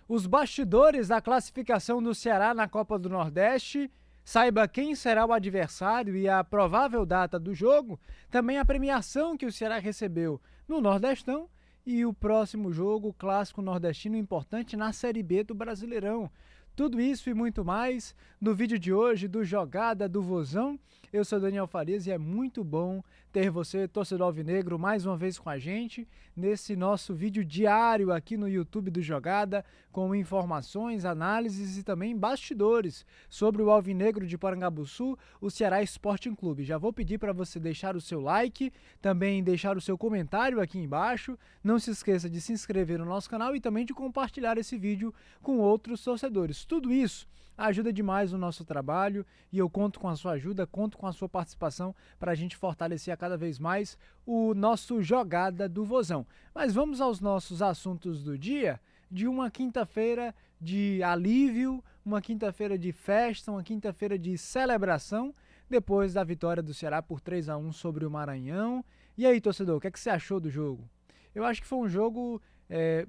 Os bastidores da classificação do Ceará na Copa do Nordeste, saiba quem será o adversário e a provável data do jogo, também a premiação que o Ceará recebeu no Nordestão e o próximo jogo, o clássico nordestino importante na Série B do Brasileirão. Tudo isso e muito mais no vídeo de hoje do Jogada do Vozão. Eu sou Daniel Farias e é muito bom ter você, torcedor alvinegro, mais uma vez com a gente nesse nosso vídeo diário aqui no YouTube do Jogada, com informações, análises e também bastidores sobre o Alvinegro de Porangabuçu, o Ceará Sporting Clube. Já vou pedir para você deixar o seu like, também deixar o seu comentário aqui embaixo. Não se esqueça de se inscrever no nosso canal e também de compartilhar esse vídeo com outros torcedores. Tudo isso ajuda demais o nosso trabalho e eu conto com a sua ajuda, conto com a sua participação para a gente fortalecer a cada vez mais o nosso Jogada do Vozão. Mas vamos aos nossos assuntos do dia, de uma quinta-feira de alívio, uma quinta-feira de festa, uma quinta-feira de celebração, depois da vitória do Ceará por 3-1 sobre o Maranhão. E aí, torcedor, o que você achou do jogo? Eu acho que foi um jogo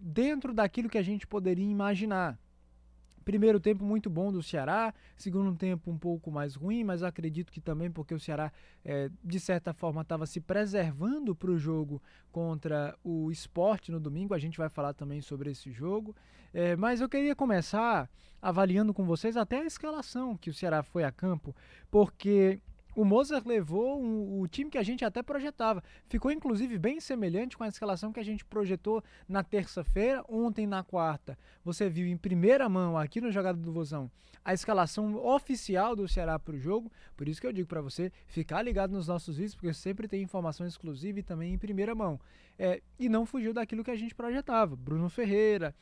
dentro daquilo que a gente poderia imaginar. Primeiro tempo muito bom do Ceará, segundo tempo um pouco mais ruim, mas acredito que também porque o Ceará, de certa forma, estava se preservando para o jogo contra o Sport no domingo. A gente vai falar também sobre esse jogo, mas eu queria começar avaliando com vocês até a escalação que o Ceará foi a campo, porque o Mozart levou o time que a gente até projetava. Ficou, inclusive, bem semelhante com a escalação que a gente projetou na terça-feira. Ontem, na quarta, você viu em primeira mão, aqui no Jogada do Vozão, a escalação oficial do Ceará para o jogo. Por isso que eu digo para você ficar ligado nos nossos vídeos, porque sempre tem informação exclusiva e também em primeira mão. E não fugiu daquilo que a gente projetava. Bruno Ferreira,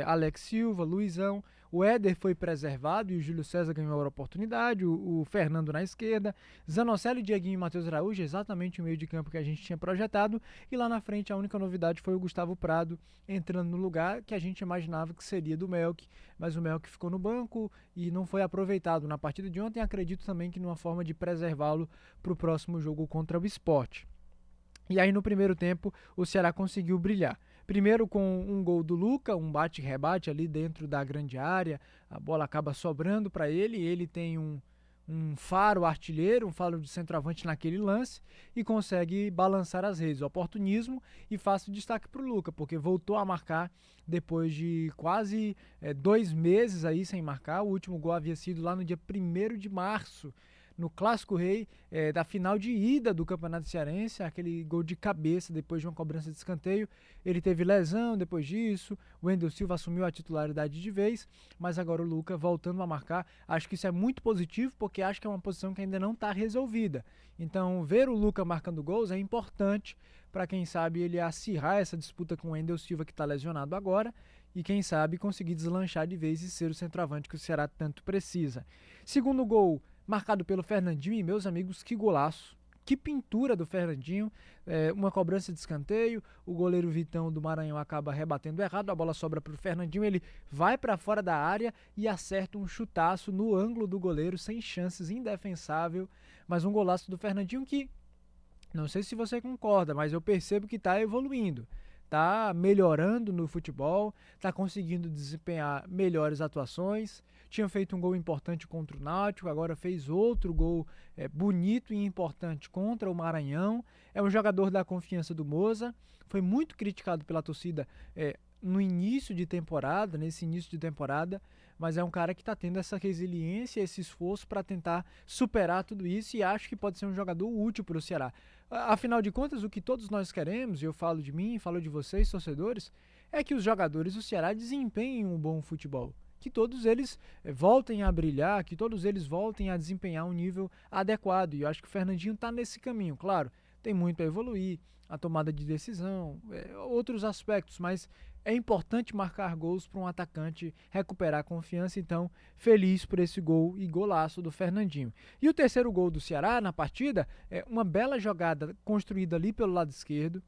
Alex Silva, Luizão. O Éder foi preservado e o Júlio César ganhou a oportunidade, o Fernando na esquerda, Zanocelo, Dieguinho e Matheus Araújo, exatamente o meio de campo que a gente tinha projetado, e lá na frente a única novidade foi o Gustavo Prado entrando no lugar que a gente imaginava que seria do Melk, mas o Melk ficou no banco e não foi aproveitado na partida de ontem. Acredito também que numa forma de preservá-lo para o próximo jogo contra o Sport. E aí no primeiro tempo o Ceará conseguiu brilhar. Primeiro com um gol do Luca, um bate-rebate ali dentro da grande área, a bola acaba sobrando para ele tem um faro artilheiro, um faro de centroavante naquele lance e consegue balançar as redes. Oportunismo e fácil destaque para o Luca, porque voltou a marcar depois de quase 2 meses aí sem marcar. O último gol havia sido lá no dia 1º de março, no Clássico Rei, da final de ida do Campeonato Cearense, aquele gol de cabeça depois de uma cobrança de escanteio. Ele teve lesão depois disso, o Wendel Silva assumiu a titularidade de vez, mas agora o Luca voltando a marcar. Acho que isso é muito positivo, porque acho que é uma posição que ainda não está resolvida. Então, ver o Luca marcando gols é importante para, quem sabe, ele acirrar essa disputa com o Wendel Silva, que está lesionado agora, e quem sabe conseguir deslanchar de vez e ser o centroavante que o Ceará tanto precisa. Segundo gol, marcado pelo Fernandinho, e meus amigos, que golaço, que pintura do Fernandinho, uma cobrança de escanteio, o goleiro Vitão do Maranhão acaba rebatendo errado, a bola sobra para o Fernandinho, ele vai para fora da área e acerta um chutaço no ângulo do goleiro, sem chances, indefensável, mas um golaço do Fernandinho que, não sei se você concorda, mas eu percebo que está evoluindo. Tá melhorando no futebol, tá conseguindo desempenhar melhores atuações. Tinha feito um gol importante contra o Náutico, agora fez outro gol bonito e importante contra o Maranhão. É um jogador da confiança do Moza, foi muito criticado pela torcida no início de temporada, nesse início de temporada, mas é um cara que está tendo essa resiliência, esse esforço para tentar superar tudo isso, e acho que pode ser um jogador útil para o Ceará. Afinal de contas, o que todos nós queremos, e eu falo de mim, falo de vocês, torcedores, é que os jogadores do Ceará desempenhem um bom futebol. Que todos eles voltem a brilhar, que todos eles voltem a desempenhar um nível adequado. E eu acho que o Fernandinho está nesse caminho. Claro, tem muito a evoluir, a tomada de decisão, outros aspectos, mas é importante marcar gols para um atacante recuperar a confiança. Então, feliz por esse gol e golaço do Fernandinho. E o terceiro gol do Ceará na partida é uma bela jogada construída ali pelo lado esquerdo.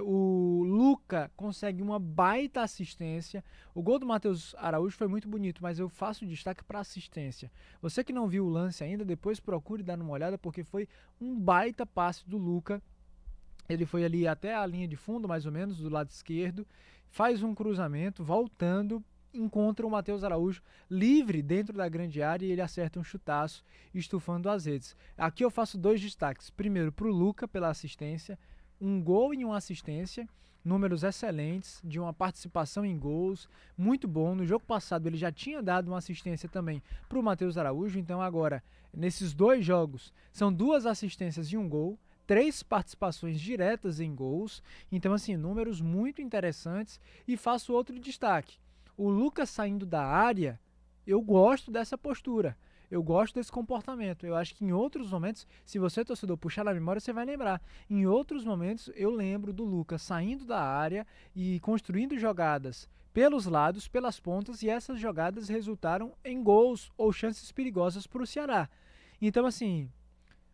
O Luca consegue uma baita assistência. O gol do Matheus Araújo foi muito bonito, mas eu faço destaque para assistência. Você que não viu o lance ainda, depois procure dar uma olhada, porque foi um baita passe do Luca. Ele foi ali até a linha de fundo, mais ou menos, do lado esquerdo, faz um cruzamento, voltando, encontra o Matheus Araújo livre dentro da grande área e ele acerta um chutaço, estufando as redes. Aqui eu faço 2 destaques. Primeiro, para o Luca, pela assistência, um gol e uma assistência, números excelentes, de uma participação em gols, muito bom. No jogo passado ele já tinha dado uma assistência também para o Matheus Araújo, então agora, nesses 2 jogos, são 2 assistências e um gol, 3 participações diretas em gols, então assim, números muito interessantes. E faço outro destaque. O Lucas saindo da área, eu gosto dessa postura, eu gosto desse comportamento. Eu acho que em outros momentos, se você, torcedor, puxar na memória, você vai lembrar. Em outros momentos, eu lembro do Lucas saindo da área e construindo jogadas pelos lados, pelas pontas, e essas jogadas resultaram em gols ou chances perigosas para o Ceará. Então, assim,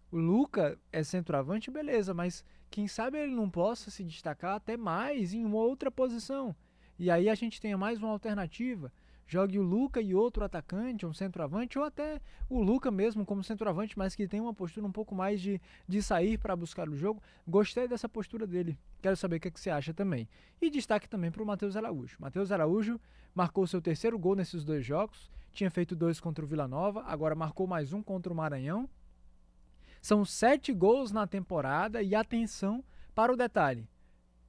o Luca é centroavante, beleza, mas quem sabe ele não possa se destacar até mais em uma outra posição. E aí a gente tenha mais uma alternativa. Jogue o Luca e outro atacante, um centroavante, ou até o Luca mesmo como centroavante, mas que tem uma postura um pouco mais de sair para buscar o jogo. Gostei dessa postura dele. Quero saber o que você acha também. E destaque também para o Matheus Araújo. Matheus Araújo marcou seu terceiro gol nesses 2 jogos. Tinha feito 2 contra o Vila Nova, agora marcou mais um contra o Maranhão. São 7 gols na temporada e atenção para o detalhe.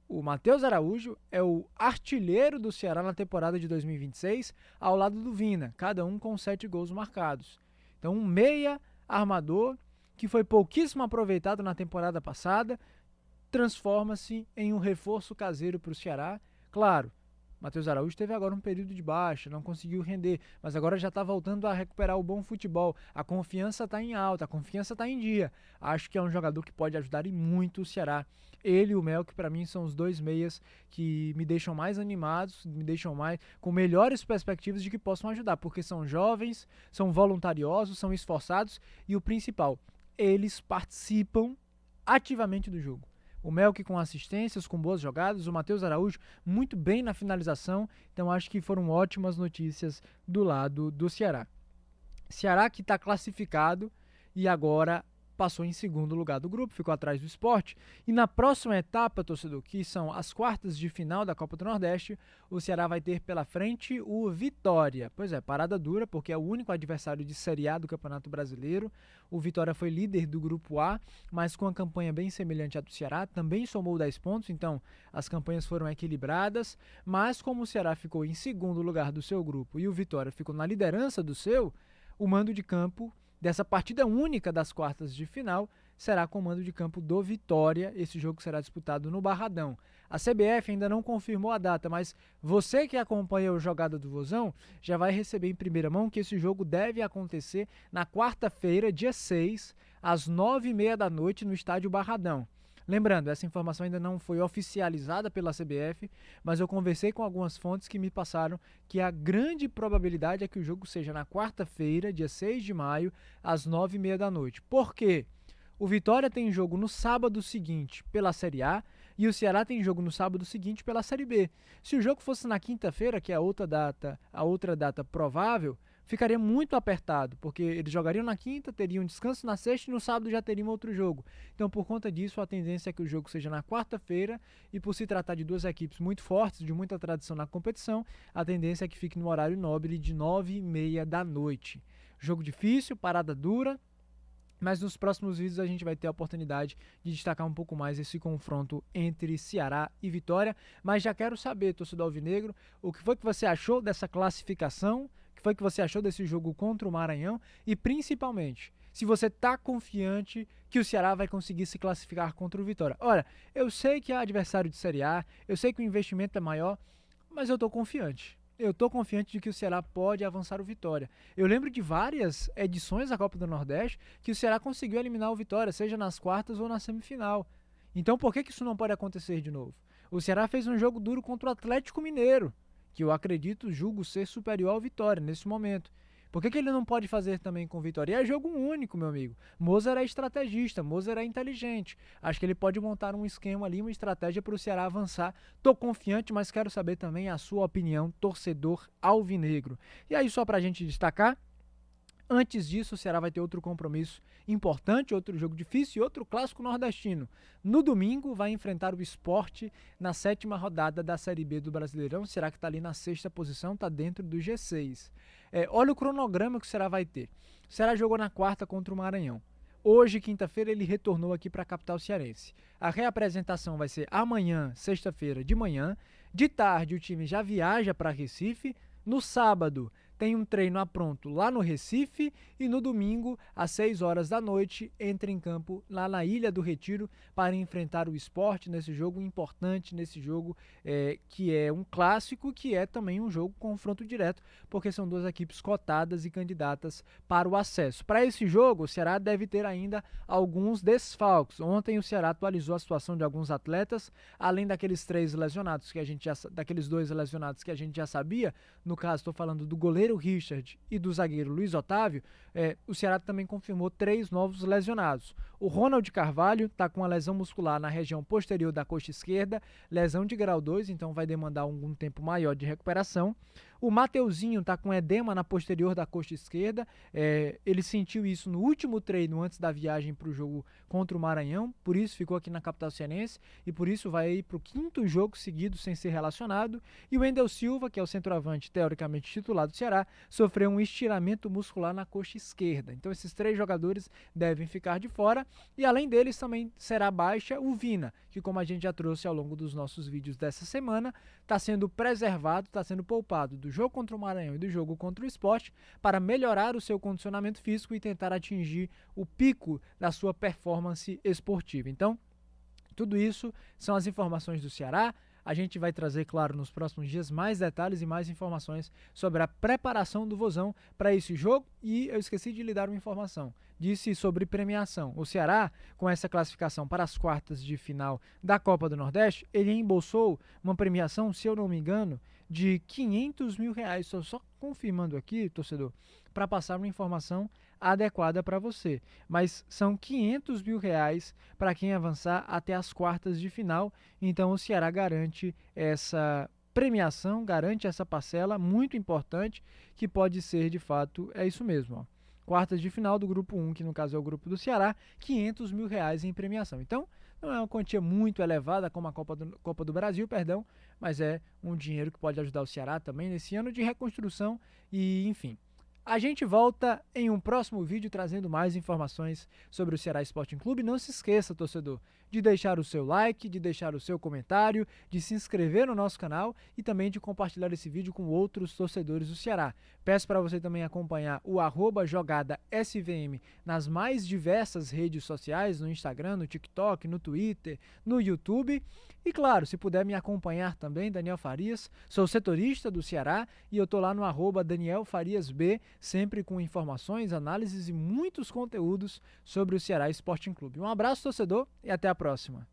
O Matheus Araújo é o artilheiro do Ceará na temporada de 2026, ao lado do Vina, cada um com 7 gols marcados. Então, um meia armador que foi pouquíssimo aproveitado na temporada passada, transforma-se em um reforço caseiro para o Ceará. Claro, Matheus Araújo teve agora um período de baixa, não conseguiu render, mas agora já está voltando a recuperar o bom futebol. A confiança está em alta, a confiança está em dia. Acho que é um jogador que pode ajudar e muito o Ceará. Ele e o Mel, que para mim são os 2 meias que me deixam mais animados, me deixam mais com melhores perspectivas de que possam ajudar, porque são jovens, são voluntariosos, são esforçados e o principal, eles participam ativamente do jogo. O Melk com assistências, com boas jogadas, o Matheus Araújo muito bem na finalização, então acho que foram ótimas notícias do lado do Ceará. Ceará que está classificado e agora passou em segundo lugar do grupo, ficou atrás do Sport. E na próxima etapa, torcedor, que são as quartas de final da Copa do Nordeste, o Ceará vai ter pela frente o Vitória. Pois é, parada dura, porque é o único adversário de Série A do Campeonato Brasileiro. O Vitória foi líder do grupo A, mas com a campanha bem semelhante à do Ceará, também somou 10 pontos, então as campanhas foram equilibradas, mas como o Ceará ficou em segundo lugar do seu grupo e o Vitória ficou na liderança do seu, o mando de campo dessa partida única das quartas de final será com o mando de campo do Vitória. Esse jogo será disputado no Barradão. A CBF ainda não confirmou a data, mas você que acompanha o Jogada do Vozão já vai receber em primeira mão que esse jogo deve acontecer na quarta-feira, dia 6, às 9h30 da noite, no estádio Barradão. Lembrando, essa informação ainda não foi oficializada pela CBF, mas eu conversei com algumas fontes que me passaram que a grande probabilidade é que o jogo seja na quarta-feira, dia 6 de maio, às 9h30 da noite. Por quê? O Vitória tem jogo no sábado seguinte pela Série A e o Ceará tem jogo no sábado seguinte pela Série B. Se o jogo fosse na quinta-feira, que é a outra data provável, ficaria muito apertado, porque eles jogariam na quinta, teriam descanso na sexta e no sábado já teriam outro jogo. Então, por conta disso, a tendência é que o jogo seja na quarta-feira e por se tratar de 2 equipes muito fortes, de muita tradição na competição, a tendência é que fique no horário nobre de 9h30 da noite. Jogo difícil, parada dura, mas nos próximos vídeos a gente vai ter a oportunidade de destacar um pouco mais esse confronto entre Ceará e Vitória. Mas já quero saber, torcedor alvinegro, o que foi que você achou dessa classificação, o que foi que você achou desse jogo contra o Maranhão e principalmente, se você está confiante que o Ceará vai conseguir se classificar contra o Vitória. Olha, eu sei que é adversário de Série A, eu sei que o investimento é maior, mas eu estou confiante. Eu estou confiante de que o Ceará pode avançar o Vitória. Eu lembro de várias edições da Copa do Nordeste que o Ceará conseguiu eliminar o Vitória, seja nas quartas ou na semifinal. Então por que isso não pode acontecer de novo? O Ceará fez um jogo duro contra o Atlético Mineiro, que eu acredito, julgo ser superior ao Vitória nesse momento. Por que ele não pode fazer também com o Vitória? E é jogo único, meu amigo. Mozart é estrategista, Mozart é inteligente. Acho que ele pode montar um esquema ali, uma estratégia para o Ceará avançar. Tô confiante, mas quero saber também a sua opinião, torcedor alvinegro. E aí, só para a gente destacar, Antes disso, o Ceará vai ter outro compromisso importante, outro jogo difícil e outro clássico nordestino. No domingo, vai enfrentar o Sport na 7ª rodada da Série B do Brasileirão. O Ceará que está ali na 6ª posição, está dentro do G6. Olha o cronograma que o Ceará vai ter. O Ceará jogou na quarta contra o Maranhão. Hoje, quinta-feira, ele retornou aqui para a capital cearense. A reapresentação vai ser amanhã, sexta-feira, de manhã. De tarde, o time já viaja para Recife. No sábado, tem um treino apronto lá no Recife e no domingo, às 6 horas da noite, entra em campo lá na Ilha do Retiro para enfrentar o Sport nesse jogo importante, nesse jogo que é um clássico, que é também um jogo confronto direto, porque são duas equipes cotadas e candidatas para o acesso. Para esse jogo, o Ceará deve ter ainda alguns desfalques. Ontem o Ceará atualizou a situação de alguns atletas, além daqueles 3 lesionados daqueles 2 lesionados que a gente já sabia. No caso, estou falando do goleiro Richard e do zagueiro Luiz Otávio. O Ceará também confirmou 3 novos lesionados. O Ronald Carvalho está com uma lesão muscular na região posterior da coxa esquerda, lesão de grau 2, então vai demandar algum tempo maior de recuperação. O Mateuzinho está com edema na posterior da coxa esquerda. Ele sentiu isso no último treino antes da viagem para o jogo contra o Maranhão, por isso ficou aqui na capital cearense e por isso vai ir para o 5º jogo seguido sem ser relacionado. E o Wendel Silva, que é o centroavante teoricamente titular do Ceará, sofreu um estiramento muscular na coxa esquerda. Então esses 3 jogadores devem ficar de fora e além deles também será baixa o Vina, que como a gente já trouxe ao longo dos nossos vídeos dessa semana, está sendo preservado, está sendo poupado do jogo contra o Maranhão e do jogo contra o Sport para melhorar o seu condicionamento físico e tentar atingir o pico da sua performance esportiva. Então, tudo isso são as informações do Ceará. A gente vai trazer, claro, nos próximos dias mais detalhes e mais informações sobre a preparação do Vozão para esse jogo. E eu esqueci de lhe dar uma informação. Disse sobre premiação. O Ceará, com essa classificação para as quartas de final da Copa do Nordeste, ele embolsou uma premiação, se eu não me engano, de R$500 mil. Estou só confirmando aqui, torcedor, para passar uma informação adequada para você. Mas são R$500 mil para quem avançar até as quartas de final. Então o Ceará garante essa premiação, garante essa parcela muito importante, que pode ser de fato, é isso mesmo, ó. Quartas de final do grupo 1, que no caso é o grupo do Ceará, R$500 mil em premiação. Então, não é uma quantia muito elevada como a Copa do Brasil, mas é um dinheiro que pode ajudar o Ceará também nesse ano de reconstrução e, enfim. A gente volta em um próximo vídeo trazendo mais informações sobre o Ceará Sporting Clube. Não se esqueça, torcedor, de deixar o seu like, de deixar o seu comentário, de se inscrever no nosso canal e também de compartilhar esse vídeo com outros torcedores do Ceará. Peço para você também acompanhar o @jogadasvm nas mais diversas redes sociais, no Instagram, no TikTok, no Twitter, no YouTube. E claro, se puder me acompanhar também, Daniel Farias, sou setorista do Ceará e eu tô lá no @DanielFariasB, sempre com informações, análises e muitos conteúdos sobre o Ceará Sporting Clube. Um abraço, torcedor, e até a próxima.